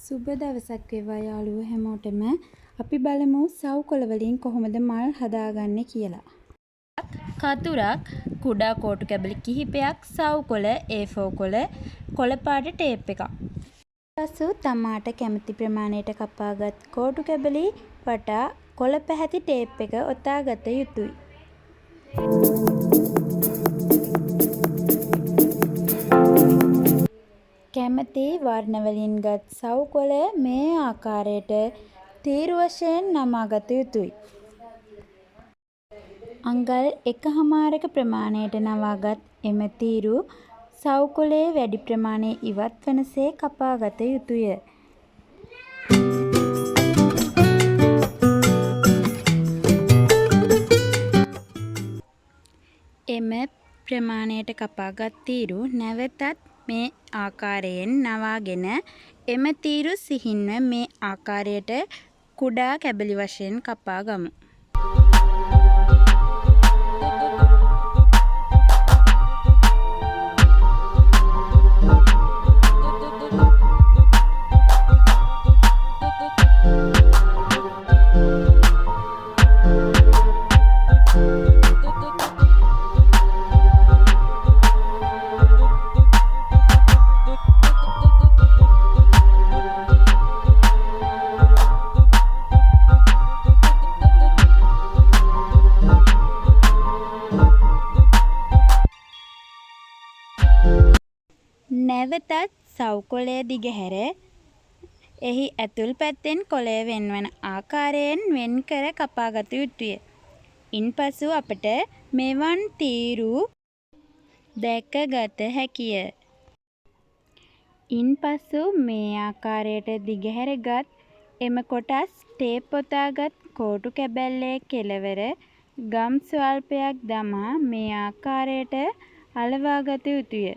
සුබ දවසක් වේවා යාළුවෝ හැමෝටම. අපි බලමු සවුකොළ වලින් කොහොමද මල් හදාගන්නේ කියලා. කතුරක්, කුඩා කෝටු කැබලි කිහිපයක්, සවුකොළ, A4 කොළ, කොළ පාට ටේප් එකක්. පසු තමාට කැමති ප්‍රමාණයට කපාගත් කෝටු කැබලි වටා කොළ පැහැති ටේප් එක ඔතා ගත යුතුයි. කැමති වර්ණ වලින් ගත් සවුකොළ මේ ආකාරයට තීරු වශයෙන් නමාගත යුතුයි. අඟල් 1/2ක ප්‍රමාණයට නවාගත් එම තීරු සවුකොළේ වැඩි ප්‍රමාණය ඉවත් වනසේ කපාගත යුතුය. එම ප්‍රමාණයට කපාගත් තීරු නැවතත් මේ ආකාරයෙන් නවාගෙන එම තීරු සිහින්ව මේ ආකාරයට කුඩා කැබලි වශයෙන් කපා ගමු. නැවතත් සවුකොළය දිගහැර එහි ඇතුල් පැත්තෙන් කොළය වෙන්වන ආකාරයෙන් වෙන්කර කපාගත යුතුය. ඉන්පසු අපට මෙවන් තීරු දැකගත හැකිය. ඉන්පසු මේ ආකාරයට දිගහැරගත් එම කොටස් ටේප් ඔතාගත් කෝටු කැබැල්ලේ කෙළවර ගම් ස්වල්පයක් දමා මේ ආකාරයට අලවාගත යුතුය.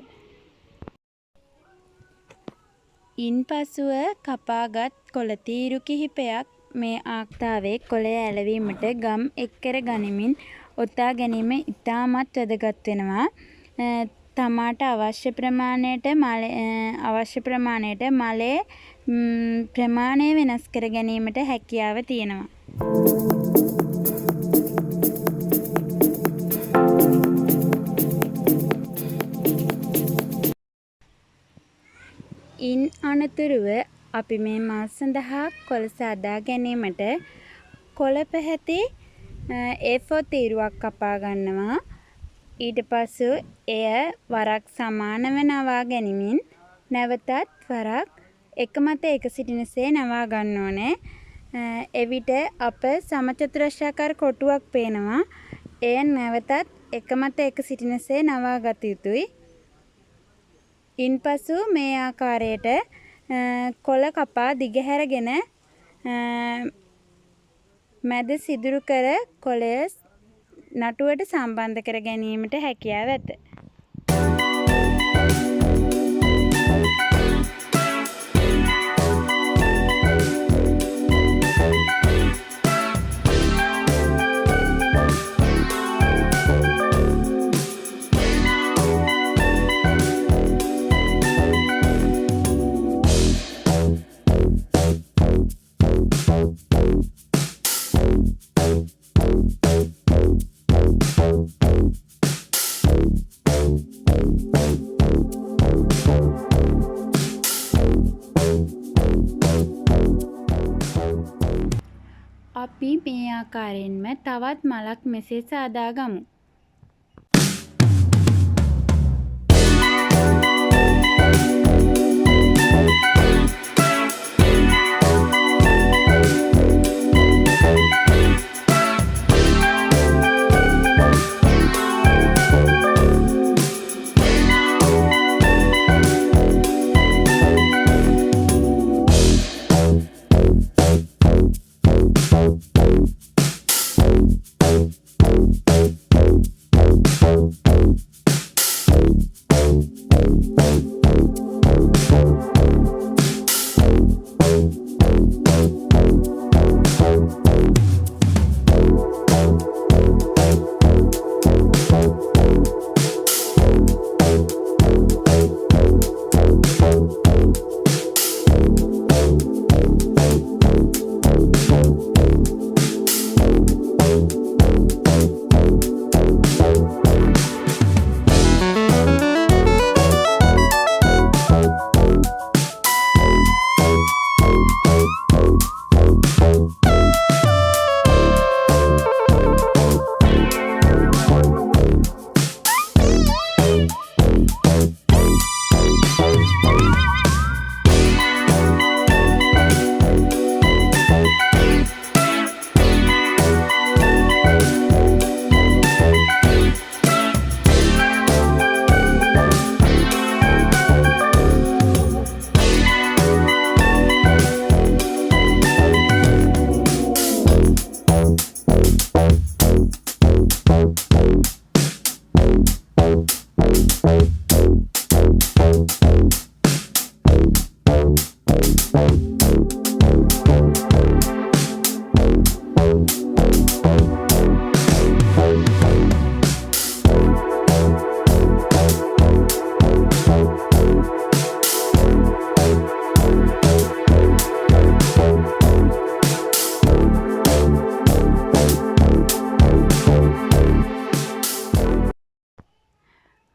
ඉන්පසුව කපාගත් කොළ තීරු කිහිපයක් මේ ආකාරයේ කොළය ඇලවීමට ගම් එක් කර ගනිමින් ඔතා ගැනීම ඉතාමත් වැදගත් වෙනවා. තමාට අවශ්‍ය ප්‍රමාණයට මලේ ප්‍රමාණය වෙනස් කර ගැනීමට හැකියාව තියෙනවා. ඉන් අනතුරුව අපි මේ මල් සඳහා කොළ සාදා ගැනීමට කොළ පැහැති A4 තීරුවක් කපා ගන්නවා. ඊට පසු එය වරක් සමානව නවා ගැනීමෙන් නැවතත් වරක් එක මත එක සිටිනසේ නවා ගන්න ඕනේ. එවිට අප සමචතුරස්‍රාකාර කොටුවක් පේනවා. එය නැවතත් එක මත එක සිටිනසේ නවා ගත යුතුයි. ඉන්පසු මේ ආකාරයට කොළ කපා දිගහැරගෙන මැද සිදුරු කර කොළය නටුවට සම්බන්ධ කර ගැනීමට හැකියාව ඇත. අපි මේ ආකාරයෙන්ම තවත් මලක් මෙසේ සාදා ගමු.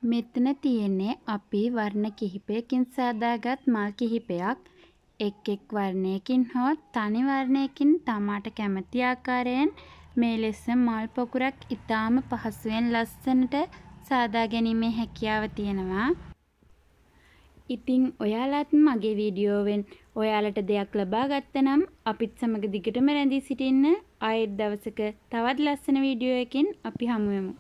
මෙතන තියෙන්නේ අපි වර්ණ කිහිපයකින් සාදාගත් මල් කිහිපයක්. එක් එක් වර්ණයකින් හෝ තනි වර්ණයකින් තමාට කැමති ආකාරයෙන් මේ ලෙස මල් පොකුරක් ඉතාම පහසුවෙන් ලස්සනට සාදා ගැනීමේ හැකියාව තියෙනවා. ඉතින් ඔයාලත් මගේ වීඩියෝවෙන් ඔයාලට දෙයක් ලබා ගත්තනම් අපිත් සමග දිගටම රැඳී සිටින්න. ආයෙත් දවසක තවත් ලස්සන වීඩියෝ එකකින් අපි හමු වෙමු.